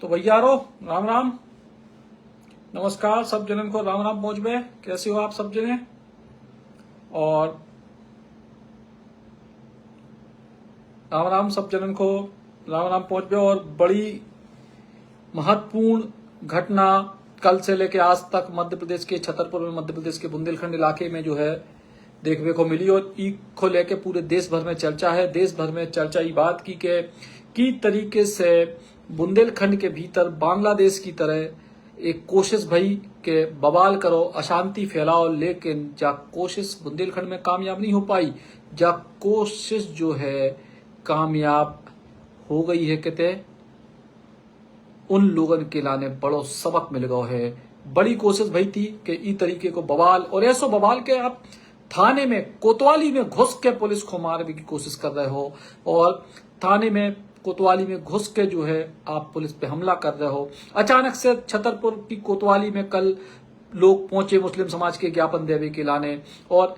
तो भैयारो राम राम, नमस्कार सब जनन को राम राम पहुंच में। कैसे हो आप सब जने? और राम राम सब जनन को राम राम पहुंच में। और बड़ी महत्वपूर्ण घटना कल से लेकर आज तक मध्य प्रदेश के छतरपुर में, मध्य प्रदेश के बुंदेलखंड इलाके में जो है देखने को मिली। और ई को लेकर पूरे देश भर में चर्चा है। देश भर में चर्चा ये बात की तरीके से बुंदेलखंड के भीतर बांग्लादेश की तरह एक कोशिश भई के बवाल करो, अशांति फैलाओ, लेकिन जा कोशिश बुंदेलखंड में कामयाब नहीं हो पाई। जा कोशिश जो है कामयाब हो गई है कहते उन लोगन के लाने बड़ो सबक मिल गयो है। बड़ी कोशिश भई थी कि ई तरीके को बवाल, और ऐसो बवाल के आप थाने में कोतवाली में घुस के पुलिस को मारने की कोशिश कर रहे हो, और थाने में कोतवाली में घुस के जो है आप पुलिस पे हमला कर रहे हो। अचानक से छतरपुर की कोतवाली में कल लोग पहुंचे मुस्लिम समाज के ज्ञापन देवे के लाने, और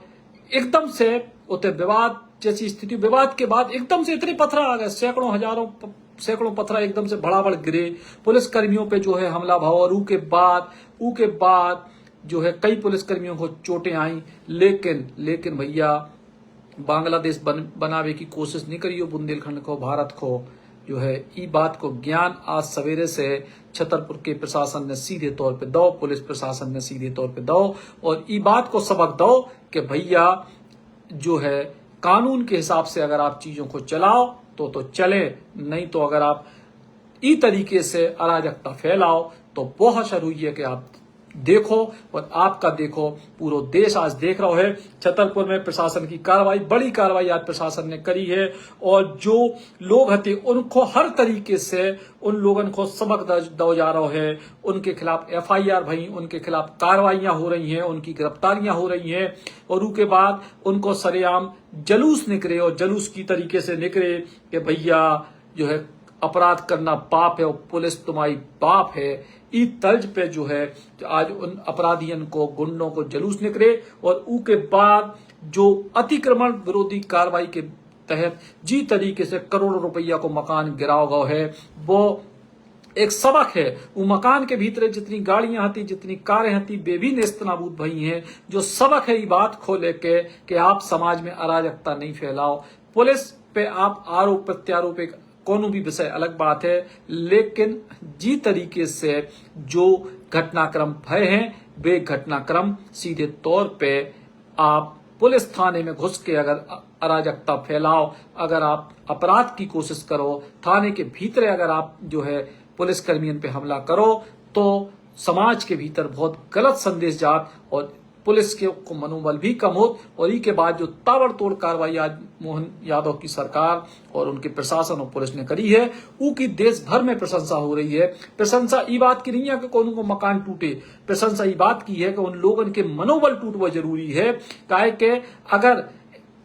एकदम से उते विवाद जैसी स्थिति, विवाद के बाद एकदम से इतने पत्थर आ गए, सैकड़ों पत्थर एकदम से भड़ाभड़ गिरे पुलिस कर्मियों पे जो है हमला भाव। और ऊ के बाद जो है कई पुलिस कर्मियों को चोटें आई। लेकिन भैया बांग्लादेश बनावे की कोशिश नहीं करियो बुंदेलखंड को, भारत को जो है ई बात को ज्ञान आज सवेरे से छतरपुर के प्रशासन ने सीधे तौर पे दो, पुलिस प्रशासन ने सीधे तौर पे दो, और ई बात को सबक दो कि भैया जो है कानून के हिसाब से अगर आप चीजों को चलाओ तो चले, नहीं तो अगर आप ई तरीके से अराजकता फैलाओ तो बहुत जरूरी है कि आप देखो, और आपका देखो पूरा देश आज देख रहा है। छतरपुर में प्रशासन की कार्रवाई, बड़ी कार्रवाई आज प्रशासन ने करी है, और जो लोग हते उनको हर तरीके से उन लोगों को सबक दो जा रहा है। उनके खिलाफ FIR भई, उनके खिलाफ कार्रवाइयां हो रही हैं, उनकी गिरफ्तारियां हो रही हैं, और उसके बाद उनको सरेआम जलूस निकले, और जलूस की तरीके से निकले कि भैया जो है अपराध करना पाप है और पुलिस तुम्हारी बाप है। ई तर्ज पे जो है आज उन अपराधियों को, गुंडों को जलूस निकले, और ऊ के बाद जो अतिक्रमण विरोधी कार्रवाई के तहत जी तरीके से करोड़ों रुपया को मकान गिराव गयो है, वो एक सबक है। वो मकान के भीतर जितनी गाड़ियां हती, जितनी कारें हती, वे भी नेस्तनाबूद भई हैं। जो सबक है ये बात खो लेके कि आप समाज में अराजकता नहीं फैलाओ। पुलिस पे आप आरोप प्रत्यारोप एक कोनो भी विषय अलग बात है, लेकिन जी तरीके से जो घटनाक्रम भय हैं वे घटनाक्रम सीधे तौर पे आप पुलिस थाने में घुस के अगर अराजकता फैलाओ, अगर आप अपराध की कोशिश करो, थाने के भीतर अगर आप जो है पुलिस कर्मियों पे हमला करो, तो समाज के भीतर बहुत गलत संदेश जात, और पुलिस के को मनोबल भी कम हो। और ई के बाद जो ताबड़तोड़ कार्रवाई आज मोहन यादव की सरकार और उनके प्रशासन और पुलिस ने करी है, ऊ की देश भर में प्रशंसा हो रही है। प्रशंसा ई बात की नहीं है कि कोनो को मकान टूटे, प्रशंसा ई बात की है कि उन लोगों के मनोबल टूटना जरूरी है। काहे के अगर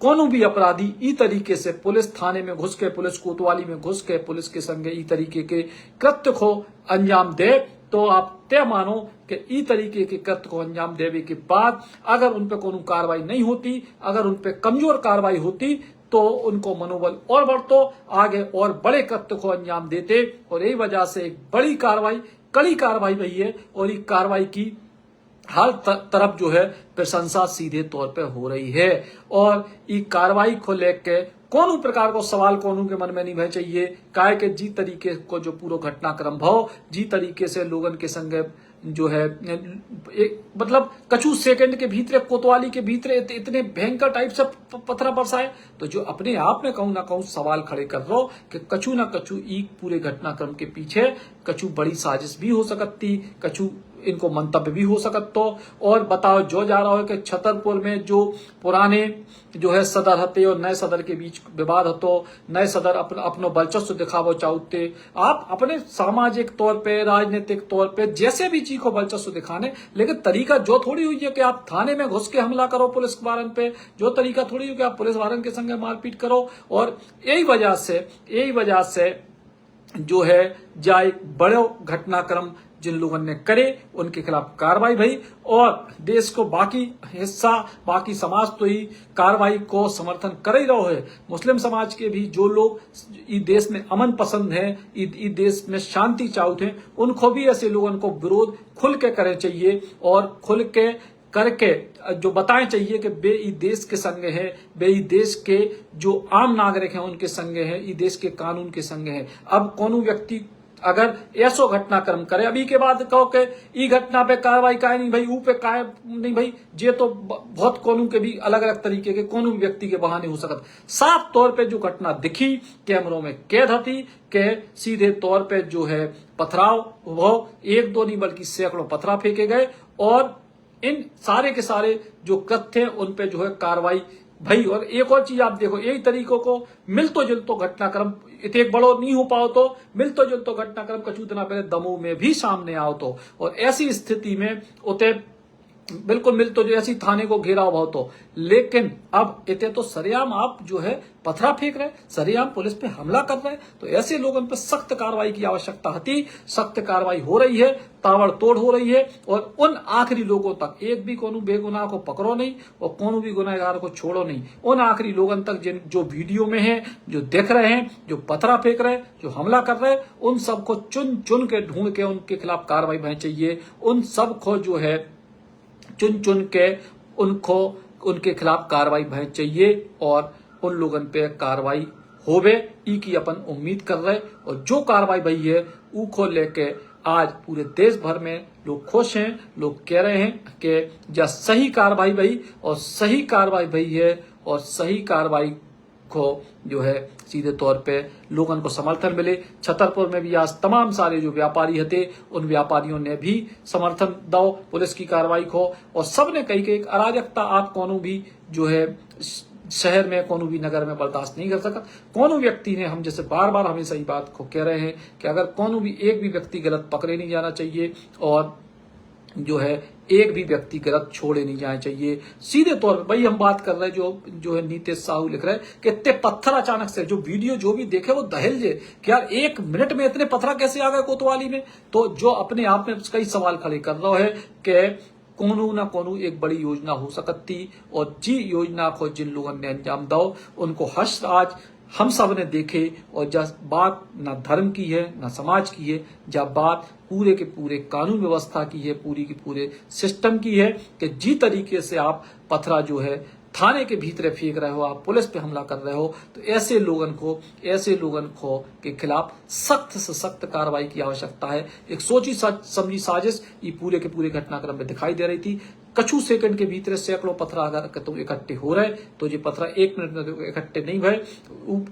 कोनो भी अपराधी ई तरीके से पुलिस थाने में घुस के, पुलिस कोतवाली में घुस के पुलिस के संगे ई तरीके के कृत्य को अंजाम दे, तो आप तय मानो कि ई तरीके के कृत्य को अंजाम देने के बाद अगर उन पे कोनो कार्रवाई नहीं होती, अगर उन पे कमजोर कार्रवाई होती, तो उनको मनोबल और बढ़तो, आगे और बड़े कृत्य को अंजाम देते। और यही वजह से एक बड़ी कार्रवाई, कड़ी कार्रवाई रही है, और ये कार्रवाई की हर तरफ जो है प्रशंसा सीधे तौर पे हो रही है। और ये कार्रवाई को लेके कोनो प्रकार को सवाल कोनो के मन में नहीं भय चाहिए। काहे के जी तरीके को जो पूरा घटनाक्रम भाव, जी तरीके से लोगन के संगे जो है एक मतलब कछु सेकंड के भीतर कोतवाली के भीतर इतने भयंकर टाइप से पत्थर बरसाए, तो जो अपने आप में कहूं ना कहूं सवाल खड़े कर रहा कि कछु ना कछु ई पूरे घटनाक्रम के पीछे कछु बड़ी साजिश भी हो सकती, कछु इनको मंतव्य भी हो सकता। और बताओ जो जा रहा है कि छतरपुर में जो पुराने जो है सदर हते और नए सदर के बीच विवाद हतो, नए सदर अपनो वर्चस्व दिखावो चाहते, आप अपने सामाजिक तौर पे, राजनीतिक तौर पे जैसे भी चीज को वर्चस्व दिखाने, लेकिन तरीका जो थोड़ी हुई है कि आप थाने में घुस के हमला करो पुलिस वारन पे, जो तरीका थोड़ी हुई कि आप पुलिस वारन के संगे मारपीट करो। और यही वजह से जो है जाए बड़ो घटनाक्रम जिन लोगों ने करे उनके खिलाफ कार्रवाई भई और देश को बाकी हिस्सा बाकी समाज तो ही कार्रवाई को समर्थन कर ही रहो है। मुस्लिम समाज के भी जो लोग इस देश में अमन पसंद है, इस देश में शांति चाहते हैं, उनको भी ऐसे लोगों को विरोध खुल के करे चाहिए और खुल के करके जो बताएं चाहिए कि बे ई देश के संग है, बे ई देश के जो आम नागरिक हैं उनके संग है, ई देश के कानून के संग है। अब कोनो व्यक्ति अगर ऐसो घटनाक्रम करे अभी के बाद कहो कि ई घटना पे कार्रवाई काहे नहीं भाई, ऊ पे काहे नहीं भाई, जे तो बहुत कोनो के भी अलग अलग तरीके के कोनो भी व्यक्ति के बहाने हो सकत। साफ तौर पे जो घटना दिखी कैमरों में कैद हती के सीधे तौर पे जो है पथराव वो एक दो नहीं बल्कि सैकड़ों पथरा फेंके गए और इन सारे के सारे जो कृत्य उन पे जो है कार्रवाई भाई। और एक और चीज आप देखो, यही तरीकों को मिलतो जुलतो घटनाक्रम इतने बड़ो नहीं हो पाओ तो मिलतो जुलतो घटनाक्रम कछु दिना पहले दमोह में भी सामने आओ तो, और ऐसी स्थिति में उते बिल्कुल मिलतो जो ऐसी थाने को घेराव भाव तो, लेकिन अब इतने तो सरेआम आप जो है पथरा फेंक रहे, सरेआम पुलिस पे हमला कर रहे, तो ऐसे लोगों पर सख्त कार्रवाई की आवश्यकता थी। सख्त कार्रवाई हो रही है, ताबड़तोड़ हो रही है और उन आखिरी लोगों तक एक भी कोनो बेगुनाह को पकड़ो नहीं और कोनो भी गुनाहगार को छोड़ो नहीं। उन आखिरी लोगों तक जिन जो वीडियो में है, जो देख रहे हैं, जो पथरा फेंक रहे, जो हमला कर रहे, उन सबको चुन चुन के ढूंढ के उनके खिलाफ कार्रवाई होनी चाहिए। उन सबको जो है चुन चुन के उनको उनके खिलाफ कार्रवाई भय चाहिए और उन लोगों पे कार्रवाई होवे ई की अपन उम्मीद कर रहे। और जो कार्रवाई भई है ऊ को लेके आज पूरे देश भर में लोग खुश हैं। लोग कह रहे हैं कि जब सही कार्रवाई भई और सही कार्रवाई भई है और सही कार्रवाई को जो है सीधे तौर पे लोगों को समर्थन मिले। छतरपुर में भी आज तमाम सारे जो व्यापारी थे उन व्यापारियों ने भी समर्थन दो पुलिस की कार्रवाई को और सबने कही कि एक अराजकता आप कोनो भी जो है शहर में कोनो भी नगर में बर्दाश्त नहीं कर सका। कोनो व्यक्ति ने, हम जैसे बार बार हमेशा ही बात को कह रहे हैं कि अगर कोनो भी एक भी व्यक्ति गलत पकड़े नहीं जाना चाहिए और जो है एक भी व्यक्ति गलत छोड़े नहीं जाना चाहिए। सीधे तौर पर भाई हम बात कर रहे हैं जो है नीतीश साहू लिख रहे हैं कि इतने पत्थर अचानक से, जो वीडियो जो भी देखे वो दहल जे कि यार एक मिनट में इतने पत्थर कैसे आ गए कोतवाली में। तो जो अपने आप में कई सवाल खड़े कर रहा है कि कोनो ना कोनो एक बड़ी योजना हो सकती और जी योजना को जिन लोगों ने अंजाम दो उनको हर्ष आज हम सब ने देखे। और जब बात ना धर्म की है ना समाज की है, जब बात पूरे के पूरे कानून व्यवस्था की है, पूरी की पूरे सिस्टम की है कि जी तरीके से आप पथरा जो है थाने के भीतर फेंक रहे हो, आप पुलिस पे हमला कर रहे हो, तो ऐसे लोगों को के खिलाफ सख्त से सख्त कार्रवाई की आवश्यकता है। एक सोची समझी साजिश ये पूरे के पूरे घटनाक्रम में दिखाई दे रही थी। कछु सेकंड के भीतर सैकड़ों पथरा अगर तुम इकट्ठे हो रहे तो ये पथरा एक मिनट में इकट्ठे नहीं भय,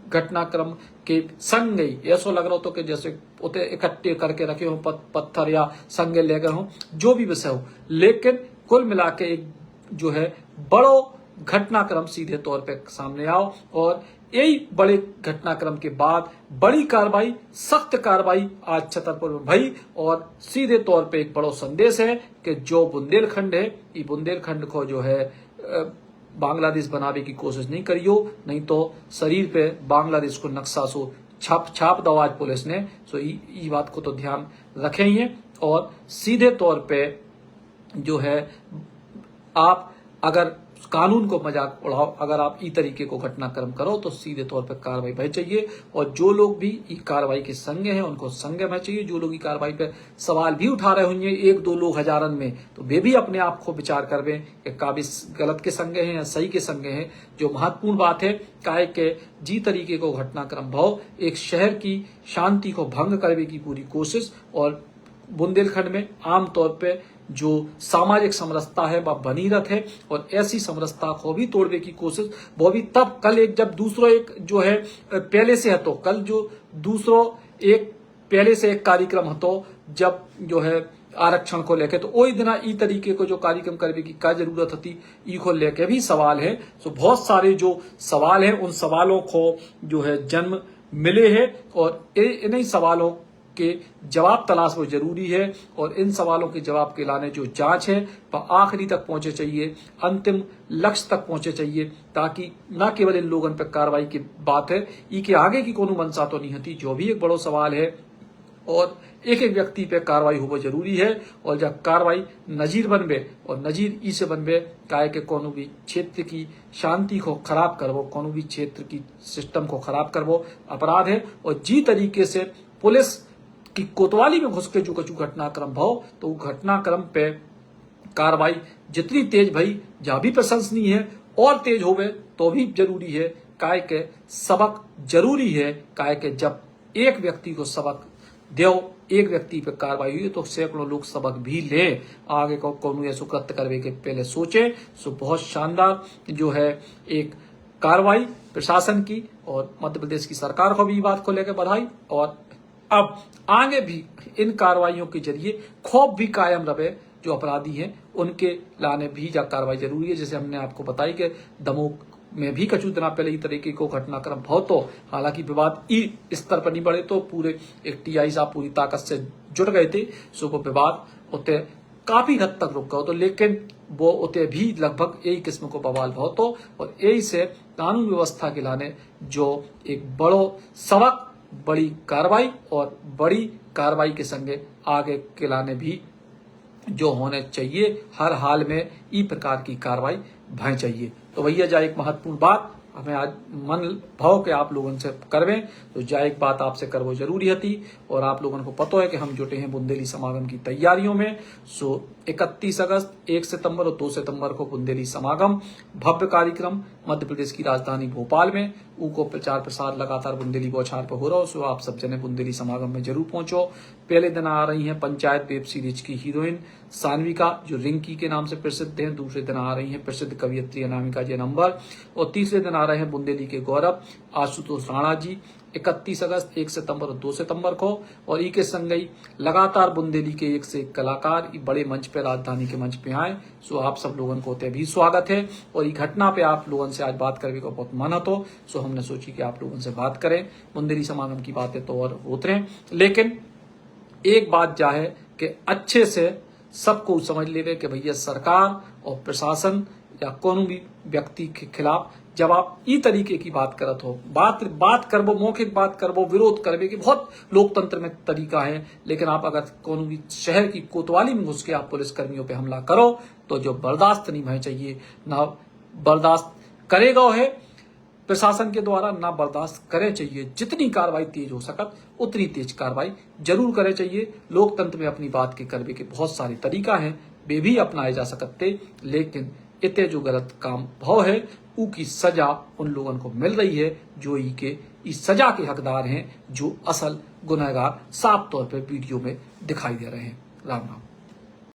घटनाक्रम के संग गई ऐसा लग रहा हो तो कि जैसे उते इकट्ठे करके रखे हो पत्थर या संगे ले गए हो, जो भी विषय हो। लेकिन कुल मिला के एक जो है बड़ो घटनाक्रम सीधे तौर पे सामने आओ और यही बड़े घटनाक्रम के बाद बड़ी कार्रवाई, सख्त कार्रवाई आज छतरपुर में भई और सीधे तौर पे एक बड़ा संदेश है कि जो बुंदेलखंड है, ये बुंदेलखंड को जो है बांग्लादेश बनाने की कोशिश नहीं करियो, नहीं तो शरीर पे बांग्लादेश को नक्शा सो छाप दो आज पुलिस ने। सो ये बात को तो ध्यान रखे ही है। और सीधे तौर पे जो है आप अगर कानून को मजाक उड़ाओ, अगर आप ई तरीके को घटनाक्रम करो तो सीधे तौर पर कार्रवाई भय चाहिए। और जो लोग भी ई कार्रवाई के संगे हैं उनको संगे में चाहिए। जो लोग ई कार्रवाई पे सवाल भी उठा रहे होंगे एक दो लोग हजारन में, तो वे भी अपने आप को विचार करवे कि काबिज गलत के संगे हैं या सही के संगे हैं। जो महत्वपूर्ण बात है काहे के जी तरीके को घटनाक्रम भाव एक शहर की शांति को भंग करने की पूरी कोशिश और बुंदेलखंड में आमतौर पे जो सामाजिक समरसता है वह बनी रहती है और ऐसी समरसता को भी तोड़ने की कोशिश वो भी तब कल एक जब दूसरों एक जो है पहले से है तो कल जो दूसरों एक पहले से एक कार्यक्रम हतो जब जो है आरक्षण को लेके, तो वही दिन ई तरीके को जो कार्यक्रम करने की क्या जरूरत थी ई को लेके भी सवाल है। तो बहुत सारे जो सवाल है उन सवालों को जो है जन्म मिले हैं और इन्हीं सवालों के जवाब तलाश वो जरूरी है। और इन सवालों के जवाब के लाने जो जांच है वह आखिरी तक पहुंचे चाहिए, अंतिम लक्ष्य तक पहुंचे चाहिए, ताकि न केवल इन लोगों पर कार्रवाई की बात है ई के आगे की कोनो मंशा तो नहीं होती। जो भी एक बड़ो सवाल है और एक एक व्यक्ति पे कार्रवाई होना जरूरी है। और जब कार्रवाई नजीर बनबे और नजीर ई से बनबे काहे के कोनो भी क्षेत्र की शांति को खराब करबो, कोनो भी क्षेत्र की सिस्टम को खराब करबो अपराध है। और जी तरीके से पुलिस की कोतवाली में घुस के जो कछु घटनाक्रम भाव तो वो घटनाक्रम पे कार्रवाई जितनी तेज भई जा भी प्रशंसनीय है और तेज होवे तो भी जरूरी है। काहे के सबक जरूरी है, काहे के जब एक व्यक्ति को सबक दो, एक व्यक्ति पे कार्रवाई हुई तो सैकड़ों लोग सबक भी ले आगे को कोनो ऐसो कृत्य करवे के पहले सोचे। सो बहुत शानदार जो है एक कार्रवाई प्रशासन की और मध्य प्रदेश की सरकार को भी बात को लेकर बधाई। और अब आगे भी इन कार्रवाइयों के जरिए खौफ भी कायम रहे, जो अपराधी हैं उनके लाने भी जा कार्रवाई जरूरी है। जैसे हमने आपको बताई कि दमोह में भी कछु दिना पहले इस तरीके को घटनाक्रम बहुत, तो हालांकि विवाद इस स्तर पर नहीं बढ़े तो पूरे एक टीआई साहब पूरी ताकत से जुट गए थे। सो वो विवाद उते काफी हद तक रुक गए तो, लेकिन वो उते भी लगभग यही किस्म को बवाल बहुत तो। और यही से कानून व्यवस्था के लाने जो एक बड़ो सबक, बड़ी कार्रवाई और बड़ी कार्रवाई के संगे आगे के लाने भी जो होने चाहिए हर हाल में ई प्रकार की कार्रवाई भय चाहिए। तो भैया जा एक महत्वपूर्ण बात हमें आज मन भाव के आप लोगों से करवें तो जा एक बात आपसे करवो जरूरी थी। और आप लोगों को पता है कि हम जुटे हैं बुंदेली समागम की तैयारियों में। सो 31 अगस्त, 1 सितंबर और 2 सितंबर को बुंदेली समागम भव्य कार्यक्रम मध्य प्रदेश की राजधानी भोपाल में को प्रचार प्रसार लगातार बुंदेली बौछार पर हो रहा हो। सो आप सब जने बुंदेली समागम में जरूर पहुंचो। पहले दिन आ रही हैं पंचायत वेब सीरीज की हीरोइन सान्विका जो रिंकी के नाम से प्रसिद्ध हैं। दूसरे दिन आ रही हैं प्रसिद्ध कवियत्री अनामिका जी नंबर। और तीसरे दिन आ रहे हैं बुंदेली के गौरव आशुतोष राणा जी 31 अगस्त, 1 सितंबर और 2 सितंबर को। और ई के संगई लगातार बुंदेली के एक से एक कलाकार बड़े मंच पे राजधानी के मंच पे आए। सो आप सब लोगों को भी स्वागत है। और ये घटना पे आप लोगों से आज बात करने को बहुत मन हो, सो हमने सोची कि आप लोगों से बात करें। बुंदेली समागम की बातें तो और होते हैं, लेकिन एक बात जा है कि अच्छे से सबको समझ लेवे कि भैया सरकार और प्रशासन या कोनो भी व्यक्ति के खिलाफ जब आप ई तरीके की बात करत हो, बात करबो, मौखिक बात करबो, विरोध करबे की बहुत लोकतंत्र में तरीका है। लेकिन आप अगर कोनो भी शहर की कोतवाली में घुस के आप पुलिस कर्मियों पे हमला करो तो जो बर्दाश्त नहीं होना चाहिए, ना बर्दाश्त करेगा है प्रशासन के द्वारा, ना बर्दाश्त करे चाहिए। जितनी कार्रवाई तेज हो सकत उतनी तेज कार्रवाई जरूर करे चाहिए। लोकतंत्र में अपनी बात के करबे के बहुत सारे तरीका हैं, वे भी अपनाए जा सकते, लेकिन इतने जो गलत काम भाव है ऊ की सजा उन लोगों को मिल रही है जो इस सजा के हकदार हैं, जो असल गुनहगार साफ तौर पर वीडियो में दिखाई दे रहे हैं। राम राम।